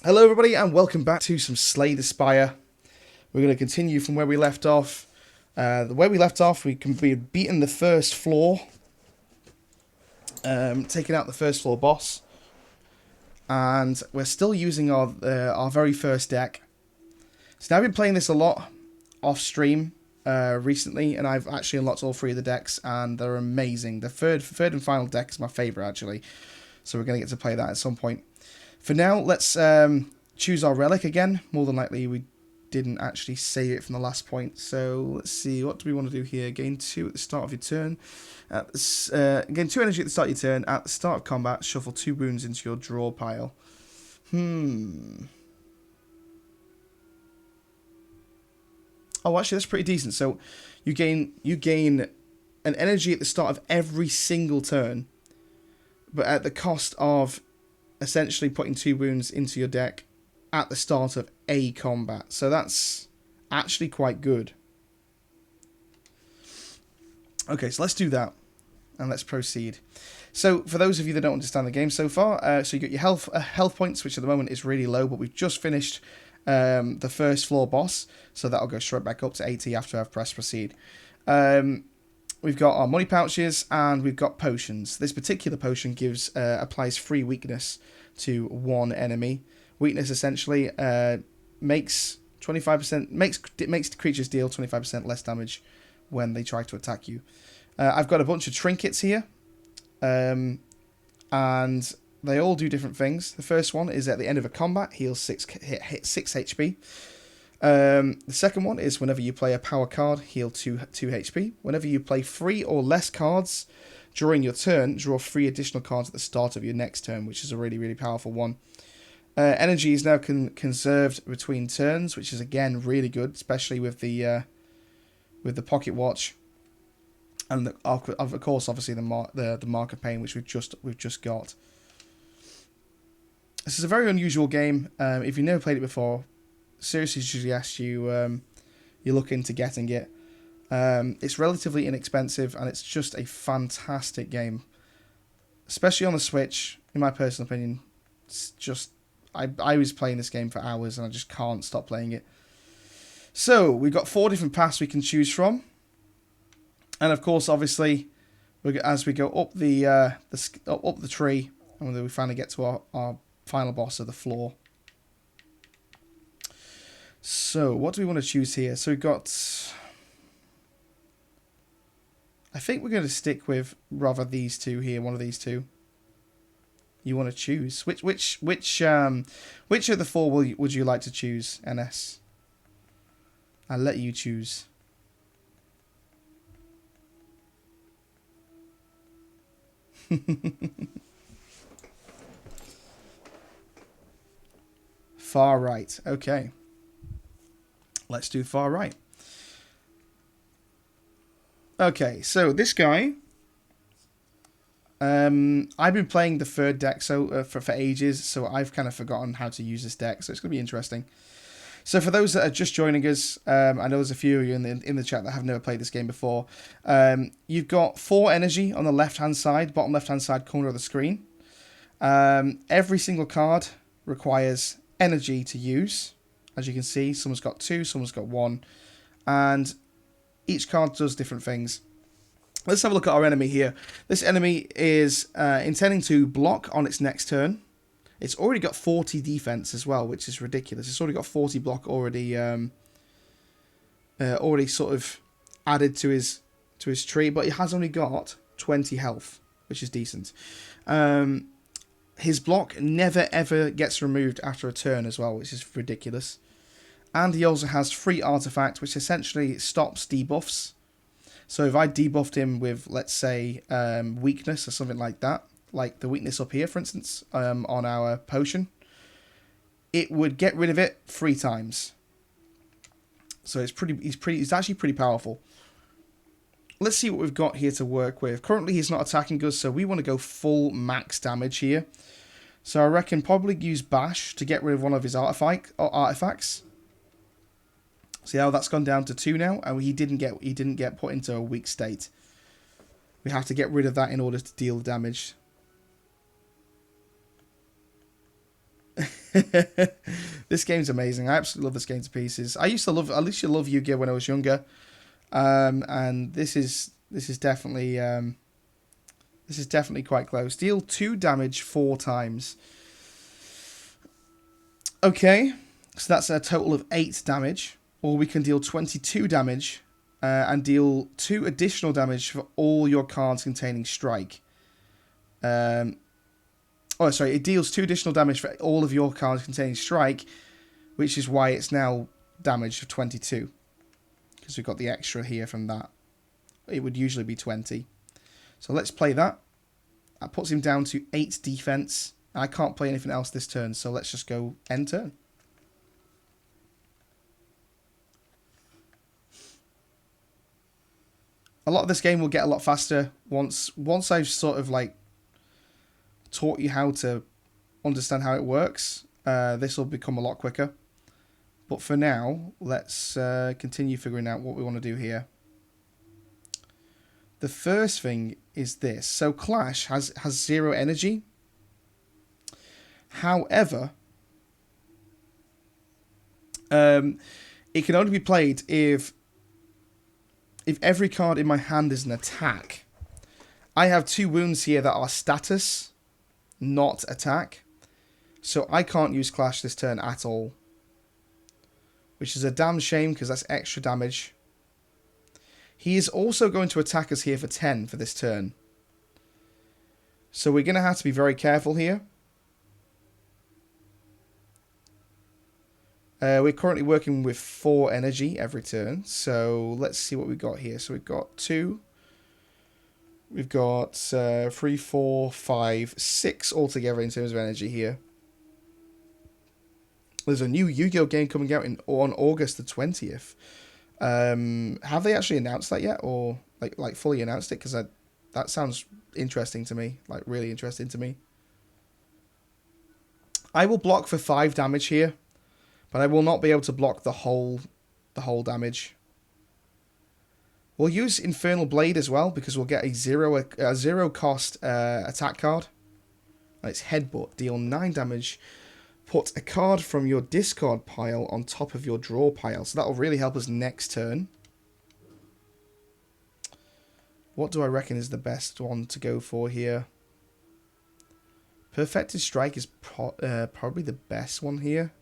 Hello everybody and welcome back to some Slay the Spire. We're going to continue from where we left off. Where we left off, we had beaten the first floor. Taking out the first floor boss. And we're still using our very first deck. So now I've been playing this a lot off stream recently, and I've actually unlocked all three of the decks, and they're amazing. The third and final deck is my favourite actually. So we're going to get to play that at some point. For now, let's choose our relic again. More than likely, we didn't actually save it from the last point. So let's see, what do we want to do here? Gain 2 at the start of your turn. Gain 2 energy at the start of your turn. At the start of combat, shuffle 2 wounds into your draw pile. Oh, actually, that's pretty decent. So you gain an energy at the start of every single turn, but at the cost of essentially putting 2 wounds into your deck at the start of a combat. So that's actually quite good. Okay, so let's do that. And let's proceed. So, for those of you that don't understand the game so far, so you got your health points, which at the moment is really low, but we've just finished the first floor boss, so that'll go straight back up to 80 after I've pressed proceed. We've got our money pouches, and we've got potions. This particular potion applies free weakness to one enemy. Weakness essentially makes 25% makes creatures deal 25% less damage when they try to attack you. I've got a bunch of trinkets here, and they all do different things. The first one is at the end of a combat, heals 6 HP. The second one is whenever you play a power card, heal 2 HP. Whenever you play 3 or less cards during your turn, draw 3 additional cards at the start of your next turn, which is a really, really powerful one. Energy is now conserved between turns, which is again really good, especially with the pocket watch, and of course, obviously the mark of pain, which we've just got. This is a very unusual game. If you've never played it before, seriously suggest you look into getting it. It's relatively inexpensive, and it's just a fantastic game, especially on the Switch. In my personal opinion, it's just I was playing this game for hours, and I just can't stop playing it. So we've got 4 different paths we can choose from, and of course, obviously, as we go up the tree, and then we finally get to our final boss of the floor. So, what do we want to choose here? So we've got... I think we're going to stick with rather these two here, one of these two. You want to choose? Which of the 4 would you like to choose, NS? I'll let you choose. Far right. Okay. Let's do far right. Okay, so this guy, I've been playing the third deck for ages, so I've kind of forgotten how to use this deck, so it's going to be interesting. So for those that are just joining us, I know there's a few of you in the chat that have never played this game before. You've got 4 energy on the left-hand side, bottom left-hand side corner of the screen. Every single card requires energy to use. As you can see, someone's got 2, someone's got 1, and each card does different things. Let's have a look at our enemy here. This enemy is intending to block on its next turn. It's already got 40 defense as well, which is ridiculous. It's already got 40 block already sort of added to his tree, but it has only got 20 health, which is decent. His block never ever gets removed after a turn as well, which is ridiculous. And he also has free artifact, which essentially stops debuffs. So if I debuffed him with, let's say, weakness or something like that, like the weakness up here, for instance, on our potion, it would get rid of it 3 times. So he's actually pretty powerful. Let's see what we've got here to work with. Currently, he's not attacking us, so we want to go full max damage here. So I reckon probably use Bash to get rid of one of his artifacts. See how that's gone down to 2 now, and he didn't get put into a weak state. We have to get rid of that in order to deal damage. This game's amazing. I absolutely love this game to pieces. I used to love Yu-Gi-Oh when I was younger, and this is definitely quite close. Deal 2 damage 4 times. Okay, so that's a total of 8 damage. Or we can deal 22 damage and deal 2 additional damage for all your cards containing strike. It deals 2 additional damage for all of your cards containing strike, which is why it's now damage of 22. Because we've got the extra here from that. It would usually be 20. So let's play that. That puts him down to 8 defense. I can't play anything else this turn, so let's just go end turn. A lot of this game will get a lot faster once I've sort of like taught you how to understand how it works. This will become a lot quicker. But for now, let's continue figuring out what we want to do here. The first thing is this. So Clash has 0 energy. However, it can only be played if every card in my hand is an attack. I have 2 wounds here that are status, not attack. So I can't use Clash this turn at all. Which is a damn shame because that's extra damage. He is also going to attack us here for 10 for this turn. So we're going to have to be very careful here. We're currently working with 4 energy every turn. So let's see what we've got here. So we've got 2. We've got 3, 4, 5, 6 altogether in terms of energy here. There's a new Yu-Gi-Oh game coming out on August the 20th. Have they actually announced that yet? Or like fully announced it? Because that sounds interesting to me. Like really interesting to me. I will block for 5 damage here. But I will not be able to block the whole damage. We'll use Infernal Blade as well because we'll get a zero cost attack card. It's Headbutt. Deal 9 damage. Put a card from your discard pile on top of your draw pile. So that will really help us next turn. What do I reckon is the best one to go for here? Perfected Strike is probably the best one here.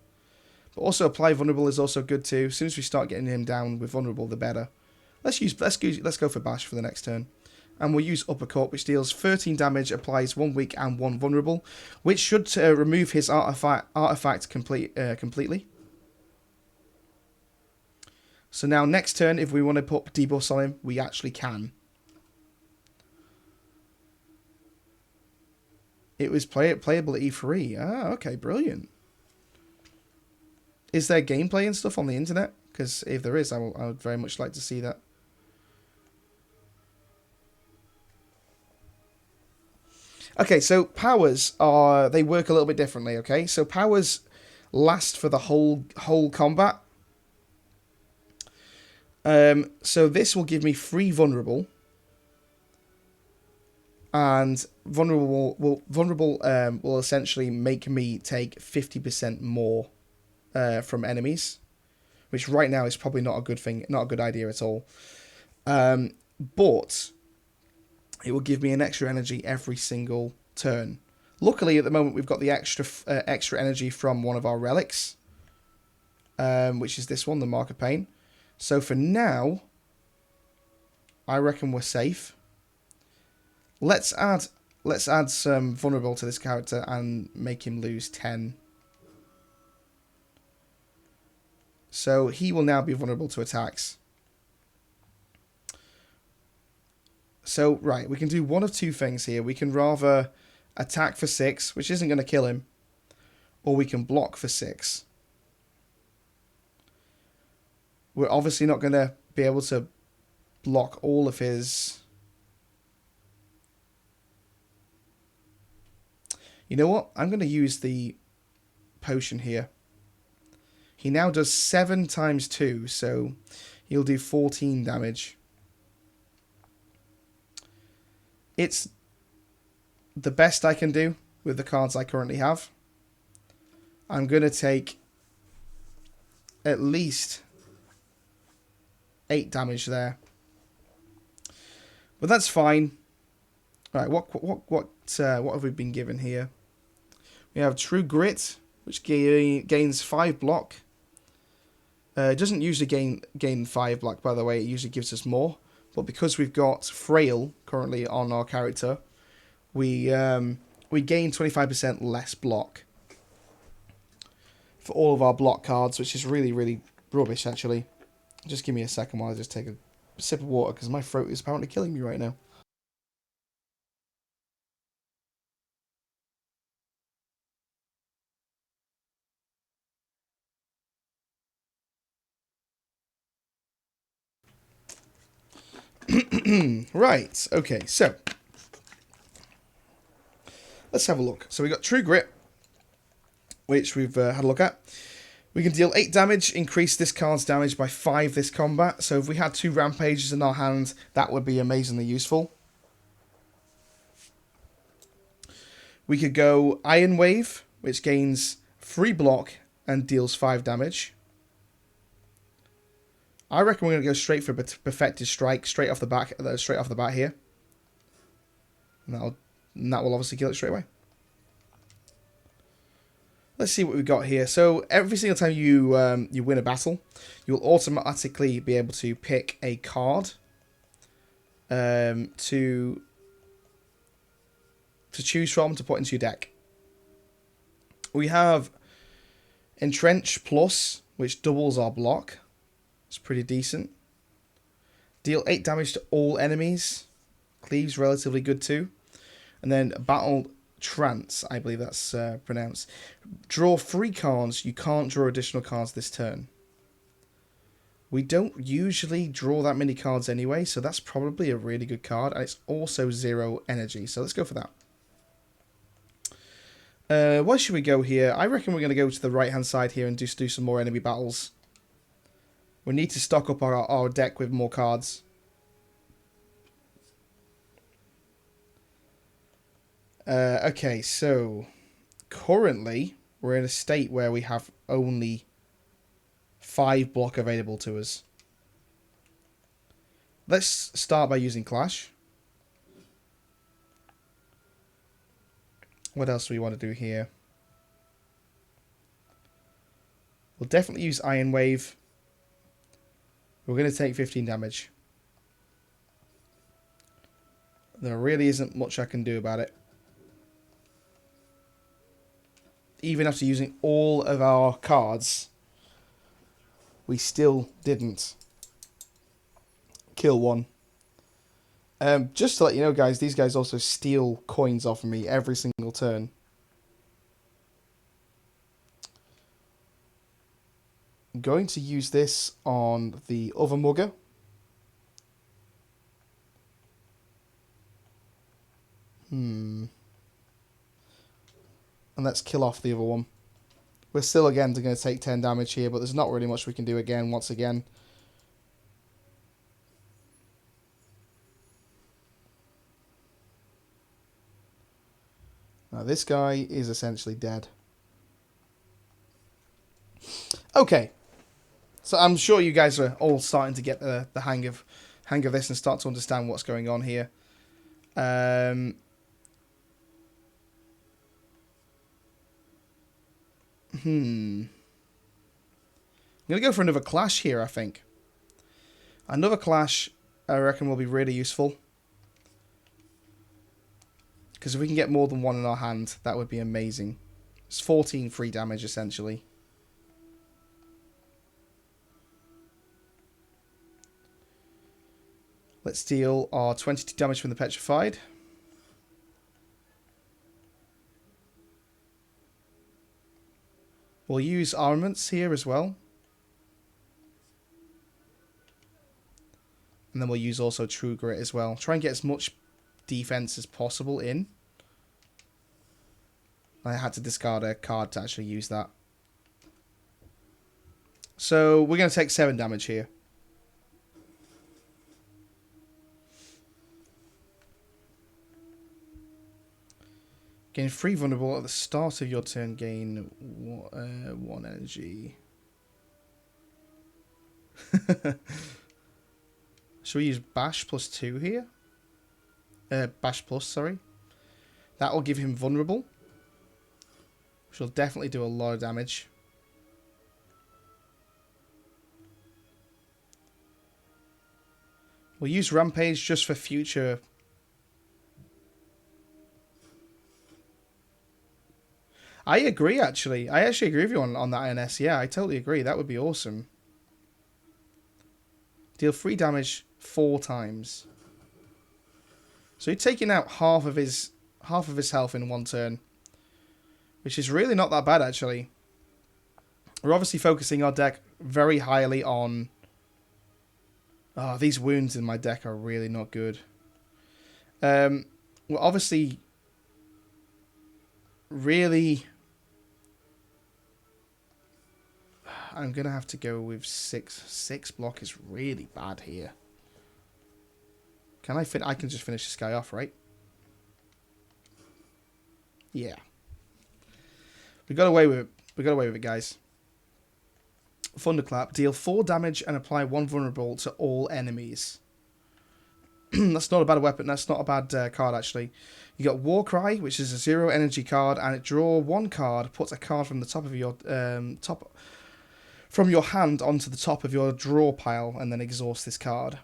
But also Apply Vulnerable is also good too. As soon as we start getting him down with Vulnerable, the better. Let's go for Bash for the next turn. And we'll use Uppercut, which deals 13 damage, applies 1 weak and 1 vulnerable, which should remove his artifact completely. So now next turn, if we want to put debuffs on him, we actually can. It was playable at E3. Ah, okay, brilliant. Is there gameplay and stuff on the internet? Because if there is, I would very much like to see that. Okay, so powers they work a little bit differently, okay? So powers last for the whole combat. So this will give me 3 vulnerable. And vulnerable will essentially make me take 50% more from enemies, which right now is probably not a good thing, not a good idea at all. But it will give me an extra energy every single turn. Luckily, at the moment, we've got the extra energy from one of our relics, which is this one, the Mark of Pain. So for now, I reckon we're safe. Let's add some vulnerable to this character and make him lose 10. So he will now be vulnerable to attacks. So, right, we can do one of 2 things here. We can rather attack for 6, which isn't going to kill him, or we can block for 6. We're obviously not going to be able to block all of his... You know what? I'm going to use the potion here. He now does 7 times 2, so he'll do 14 damage. It's the best I can do with the cards I currently have. I'm going to take at least 8 damage there. But that's fine. All right, what have we been given here? We have True Grit, which gains 5 block. It doesn't usually gain 5 block, by the way. It usually gives us more. But because we've got Frail currently on our character, we gain 25% less block for all of our block cards, which is really, really rubbish, actually. Just give me a second while I just take a sip of water, because my throat is apparently killing me right now. Right, okay, so let's have a look. So we got True Grit, which we've had a look at. We can deal 8 damage, increase this card's damage by 5 this combat. So if we had 2 Rampages in our hand, that would be amazingly useful. We could go Iron Wave, which gains 3 block and deals 5 damage. I reckon we're going to go straight for Perfected Strike, straight off the bat here. And that will obviously kill it straight away. Let's see what we've got here. So every single time you win a battle, you'll automatically be able to pick a card to choose from to put into your deck. We have Entrench Plus, which doubles our block. It's pretty decent. Deal 8 damage to all enemies. Cleave's relatively good too. And then Battle Trance, I believe that's pronounced. Draw 3 cards. You can't draw additional cards this turn. We don't usually draw that many cards anyway, so that's probably a really good card. And it's also 0 energy, so let's go for that. Where should we go here? I reckon we're going to go to the right-hand side here and just do some more enemy battles. We need to stock up our deck with more cards. Okay, so currently we're in a state where we have only 5 block available to us. Let's start by using Clash. What else do we want to do here? We'll definitely use Iron Wave. We're going to take 15 damage. There really isn't much I can do about it. Even after using all of our cards, we still didn't kill one. Just to let you know, guys, these guys also steal coins off of me every single turn. I'm going to use this on the other mugger. And let's kill off the other one. We're still, again, going to take 10 damage here, but there's not really much we can do again, once again. Now, this guy is essentially dead. Okay. So I'm sure you guys are all starting to get the hang of this and start to understand what's going on here. I'm going to go for another Clash here, I think. Another Clash, I reckon, will be really useful. Because if we can get more than one in our hand, that would be amazing. It's 14 free damage, essentially. Let's deal our 22 damage from the Petrified. We'll use Armaments here as well. And then we'll use also True Grit as well. Try and get as much defense as possible in. I had to discard a card to actually use that. So we're going to take 7 damage here. Gain 3 vulnerable at the start of your turn. Gain 1 energy. Should we use Bash plus 2 here? Bash plus, sorry. That will give him vulnerable. Which will definitely do a lot of damage. We'll use Rampage just for future. I agree, actually. I actually agree with you on that INS. Yeah, I totally agree. That would be awesome. Deal 3 damage 4 times. So he's taking out half of his health in 1 turn. Which is really not that bad, actually. We're obviously focusing our deck very highly on... Oh, these wounds in my deck are really not good. We're obviously really... I'm going to have to go with 6. 6 block is really bad here. Can I I can just finish this guy off, right? Yeah. We got away with it. We got away with it, guys. Thunderclap. Deal 4 damage and apply 1 vulnerable to all enemies. That's not a bad weapon. That's not a bad card, actually. You got Warcry, which is a 0 energy card, and it draw 1 card. Put a card from the top of your from your hand onto the top of your draw pile, and then exhaust this card.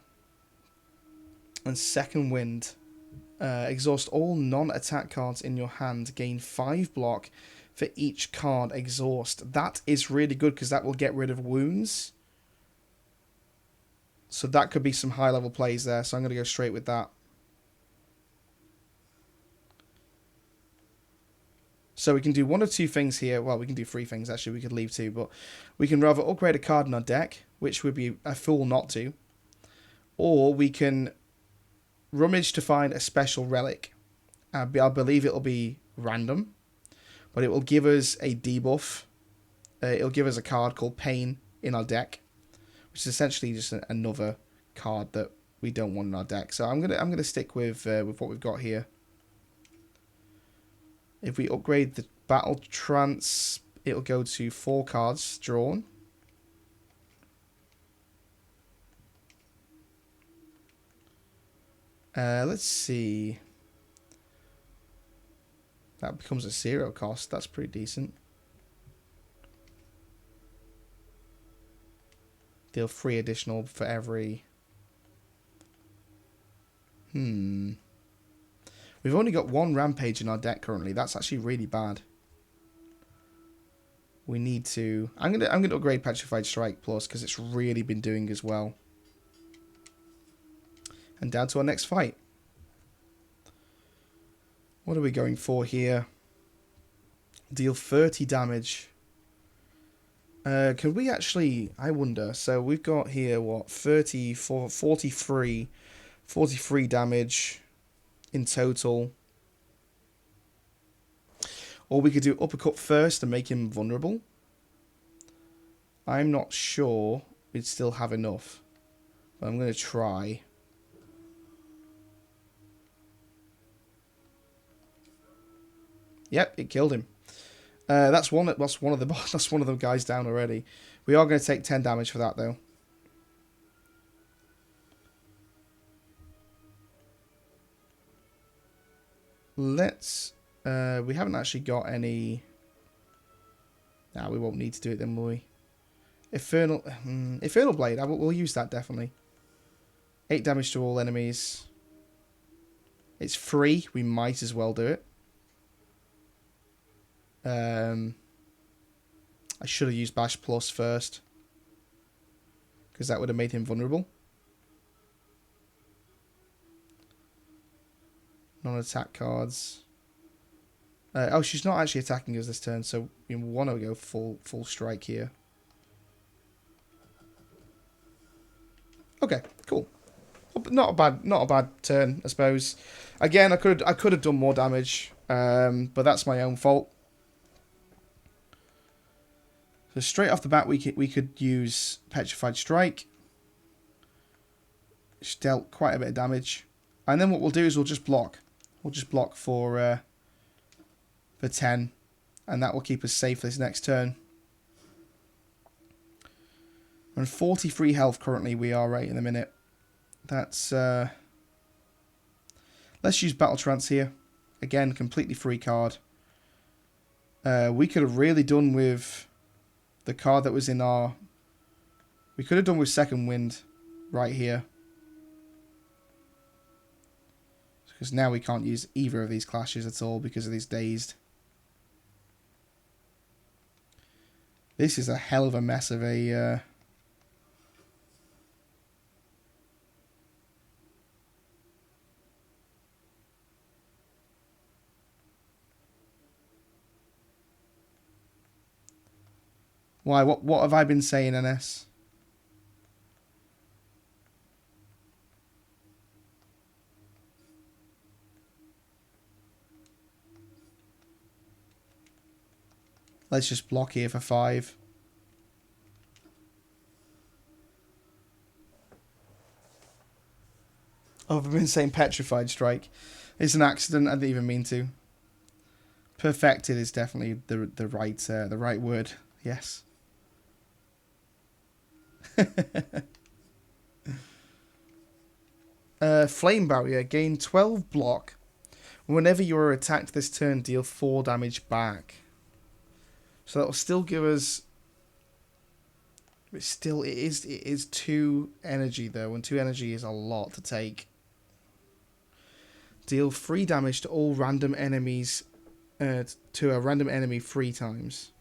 And Second Wind. Exhaust all non-attack cards in your hand. Gain 5 block for each card exhaust. That is really good because that will get rid of wounds. So that could be some high-level plays there. So I'm going to go straight with that. So we can do 1 or 2 things here. Well, we can do 3 things, actually. We could leave 2. But we can rather upgrade a card in our deck, which would be a fool not to. Or we can rummage to find a special relic. I believe it'll be random. But it will give us a debuff. It'll give us a card called Pain in our deck, which is essentially just another card that we don't want in our deck. So I'm gonna stick with what we've got here. If we upgrade the Battle Trance, it'll go to 4 cards drawn. Let's see. That becomes a 0 cost. That's pretty decent. Deal 3 additional for every... We've only got 1 Rampage in our deck currently. That's actually really bad. We need to... I'm gonna upgrade Petrified Strike Plus because it's really been doing as well. And down to our next fight. What are we going for here? Deal 30 damage. Can we actually... I wonder. So we've got here, what? 43 damage in total. Or we could do Uppercut first and make him vulnerable. I'm not sure we'd still have enough. But I'm going to try. Yep, it killed him. That's one of the guys down already. We are going to take 10 damage for that though. Let's. We haven't actually got any. Nah, we won't need to do it then, will we? Infernal Blade. We'll use that definitely. 8 damage to all enemies. It's free. We might as well do it. I should have used Bash Plus first, because that would have made him vulnerable. Non-attack cards. Oh, she's not actually attacking us this turn, so we want to go full strike here. Okay, cool. Not a bad turn, I suppose. Again, I could have done more damage, but that's my own fault. So straight off the bat, we could use Petrified Strike. It's dealt quite a bit of damage, and then what we'll do is we'll just block. We'll just block for for 10. And that will keep us safe this next turn. We're on 43 health currently, we are right in the minute. That's... let's use Battle Trance here. Again, completely free card. We could have really done with the card that was in our... We could have done with Second Wind right here. Because now we can't use either of these clashes at all because of these dazed. This is a hell of a mess of a... Why? What have I been saying, NS? Let's just block here for 5. Oh, I've been saying Petrified Strike. It's an accident. I didn't even mean to. Perfected is definitely the right word. Yes. Flame Barrier. Gain 12 block. Whenever you are attacked this turn, deal 4 damage back. So that will still give us... It is 2 energy though, and 2 energy is a lot to take. Deal 3 damage to all random enemies, to a random enemy 3 times.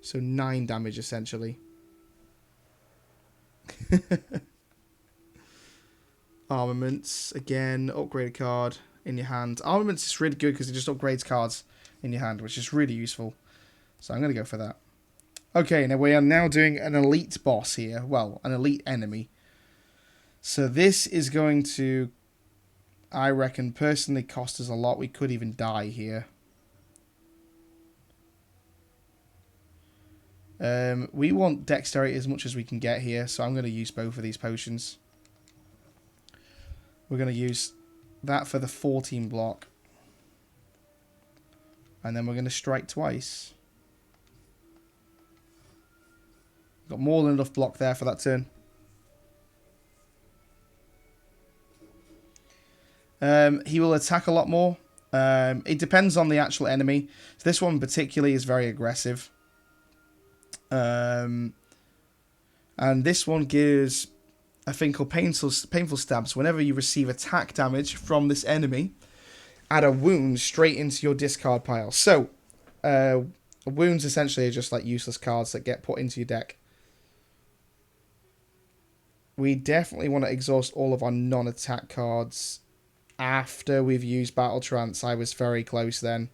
So 9 damage essentially. Armaments, again, upgrade card in your hand. Armaments is really good because it just upgrades cards in your hand, which is really useful. So I'm going to go for that. Okay, now we are now doing an elite boss here. Well, an elite enemy. So this is going to, I reckon, personally cost us a lot. We could even die here. We want dexterity as much as we can get here, so I'm going to use both of these potions. We're going to use that for the 14 block. And then we're going to strike twice. Got more than enough block there for that turn. He will attack a lot more. It depends on the actual enemy. So this one particularly is very aggressive. And this one gives a thing called painful stabs. Whenever you receive attack damage from this enemy, add a wound straight into your discard pile. So, wounds essentially are just like useless cards that get put into your deck. We definitely want to exhaust all of our non-attack cards after we've used Battle Trance. I was very close then.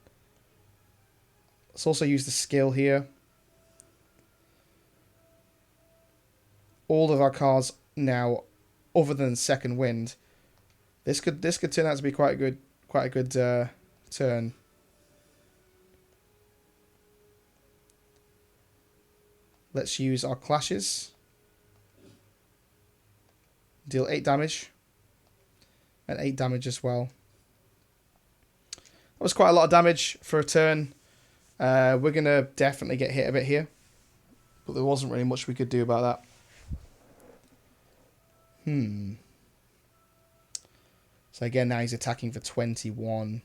Let's also use the skill here. All of our cards now, other than Second Wind, this could turn out to be quite a good turn. Let's use our clashes. Deal 8 damage. And 8 damage as well. That was quite a lot of damage for a turn. We're going to definitely get hit a bit here. But there wasn't really much we could do about that. So again, now he's attacking for 21.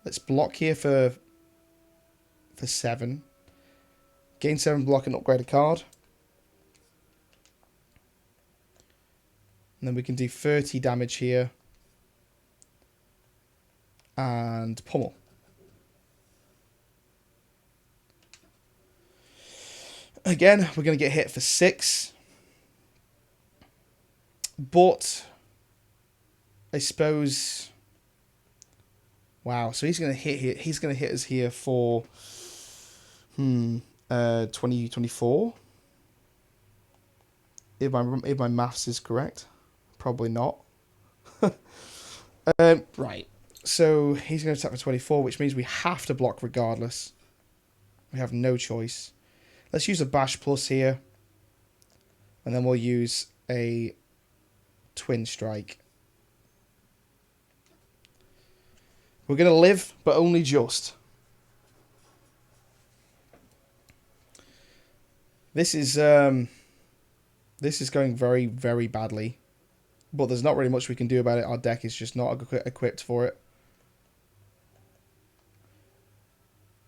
Let's block here for 7. Gain 7 block and upgrade a card. And then we can do 30 damage here. And pummel. Again, we're going to get hit for 6. But I suppose... Wow, so he's going to hit here. He's going to hit us here for 2024. If my maths is correct. Probably not. Right. So he's going to attack for 24, which means we have to block regardless. We have no choice. Let's use a Bash Plus here. And then we'll use a Twin Strike. We're going to live, but only just. This is going very, very badly. But there's not really much we can do about it. Our deck is just not equipped for it.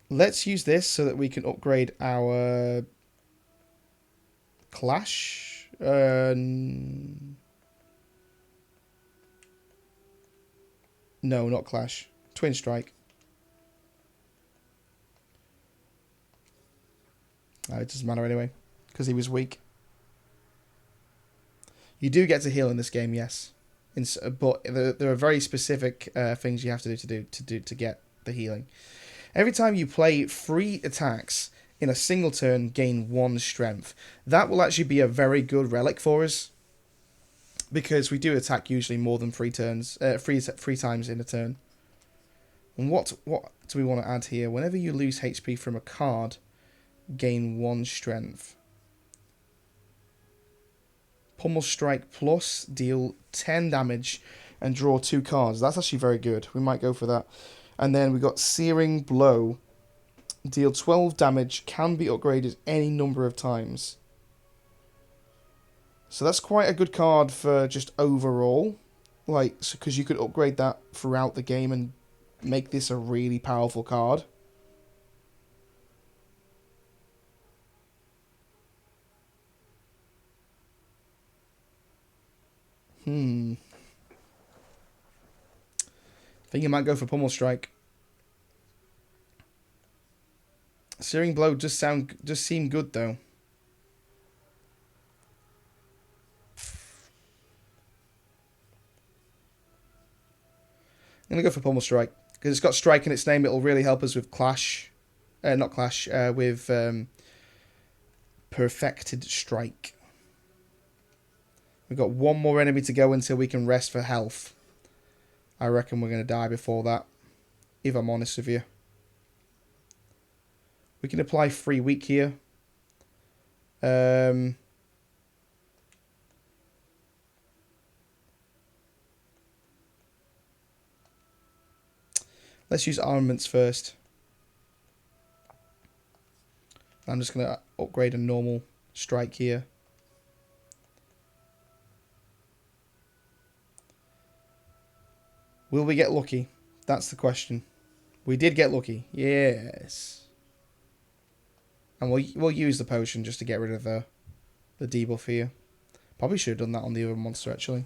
Let's use this so that we can upgrade our Clash. No, not Clash. Twin Strike. It doesn't matter anyway, because he was weak. You do get to heal in this game, yes, but there are very specific things you have to do to get the healing. Every time you play 3 attacks in a single turn, gain 1 strength. That will actually be a very good relic for us, because we do attack usually more than 3 times in a turn. And what do we want to add here? Whenever you lose HP from a card, gain 1 strength. Pummel Strike Plus, deal 10 damage and draw 2 cards. That's actually very good. We might go for that. And then we got Searing Blow, deal 12 damage, can be upgraded any number of times. So that's quite a good card for just overall, like, because you could upgrade that throughout the game and make this a really powerful card. I think you might go for Pummel Strike. Searing Blow just seem good though. I'm gonna go for Pummel Strike because it's got strike in its name. It'll really help us with Clash, not Clash, with Perfected Strike. We've got 1 more enemy to go until we can rest for health. I reckon we're going to die before that, if I'm honest with you. We can apply free weak here. Let's use armaments first. I'm just going to upgrade a normal strike here. Will we get lucky? That's the question. We did get lucky. Yes. And we'll use the potion just to get rid of the debuff here. Probably should have done that on the other monster, actually.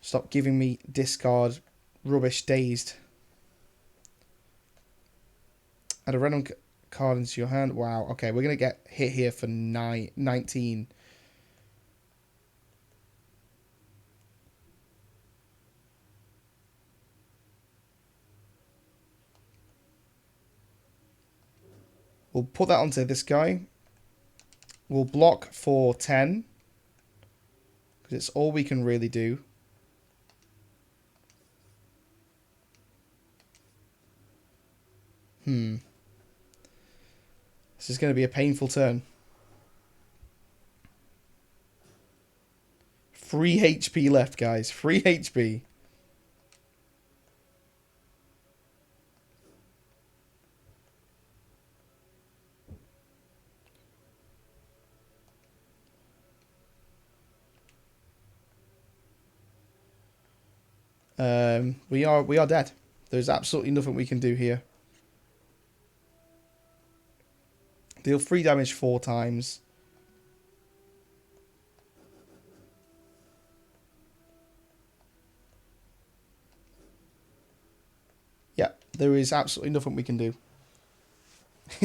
Stop giving me discard rubbish dazed. Add a random card into your hand. Wow. Okay, we're going to get hit here for 19. We'll put that onto this guy. We'll block for 10. Because it's all we can really do. This is going to be a painful turn. 3 HP left, guys. 3 HP. We are dead. There's absolutely nothing we can do here. Deal 3 damage 4 times. Yeah, there is absolutely nothing we can do.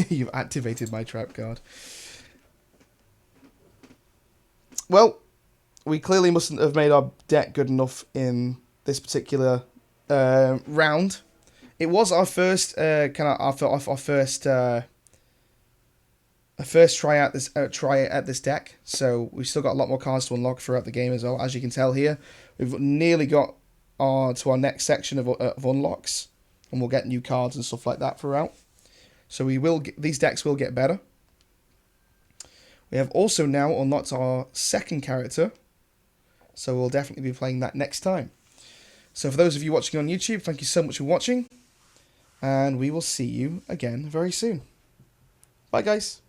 You've activated my trap card. Well, we clearly mustn't have made our deck good enough in this particular round. It was our first first try at this deck, so we've still got a lot more cards to unlock throughout the game as well. As you can tell here, we've nearly got to our next section of unlocks, and we'll get new cards and stuff like that throughout. So these decks will get better. We have also now unlocked our second character, so we'll definitely be playing that next time. So for those of you watching on YouTube, thank you so much for watching, and we will see you again very soon. Bye, guys.